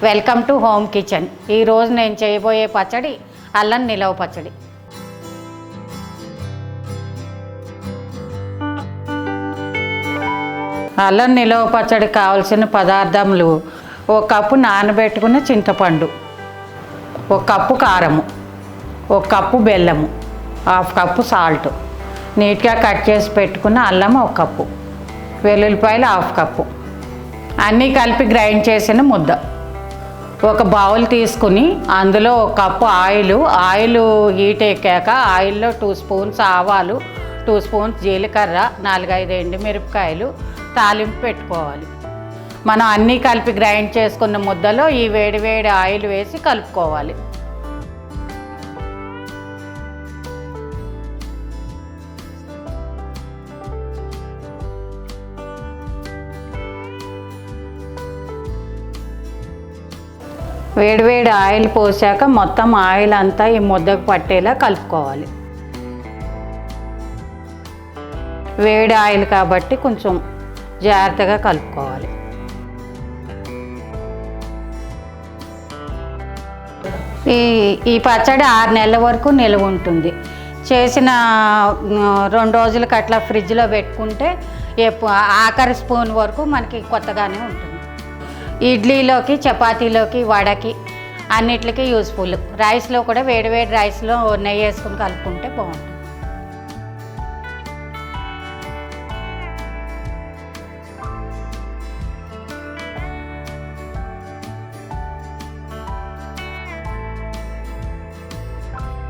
Welcome to home kitchen. ఈరోజు నేను చేయబోయే పచ్చడి అల్లం నిలవ పచ్చడి. అల్లం నిలవ పచ్చడి కావాల్సిన పదార్థములు: ఒక కప్పు నానబెట్టుకున్న చింతపండు, ఒక కప్పు కారము, ఒక కప్పు బెల్లము, హాఫ్ కప్పు సాల్ట్, నీట్గా కట్ చేసి పెట్టుకున్న అల్లం ఒక కప్పు, వెల్లుల్లిపాయలు హాఫ్ కప్పు, అన్నీ కలిపి గ్రైండ్ చేసిన ముద్ద. ఒక బౌల్ తీసుకుని అందులో ఒక కప్పు ఆయిల్ హీట్ ఎక్కాక ఆయిల్లో 2 స్పూన్స్ ఆవాలు, 2 స్పూన్స్ జీలకర్ర, 4-5 ఎండుమిరపకాయలు తాలింపు పెట్టుకోవాలి. మనం అన్నీ కలిపి గ్రైండ్ చేసుకున్న ముద్దలో ఈ వేడి ఆయిల్ వేసి కలుపుకోవాలి. వేడి ఆయిల్ పోసాక మొత్తం ఆయిల్ అంతా ఈ ముద్దకు పట్టేలా కలుపుకోవాలి. వేడి ఆయిల్ కాబట్టి కొంచెం జాగ్రత్తగా కలుపుకోవాలి. ఈ పచ్చడి 6 నెలల వరకు నిల్వ ఉంటుంది. చేసిన 2 రోజులకి అట్లా ఫ్రిడ్జ్లో పెట్టుకుంటే ఆఖరి స్పూన్ వరకు మనకి కొత్తగానే ఉంటుంది. ఇడ్లీలోకి, చపాతీలోకి, వడకి అన్నిటికీ యూస్ఫుల్. రైస్లో కూడా వేడి రైస్లో నెయ్యి వేసుకుని కలుపుకుంటే బాగుంటుంది.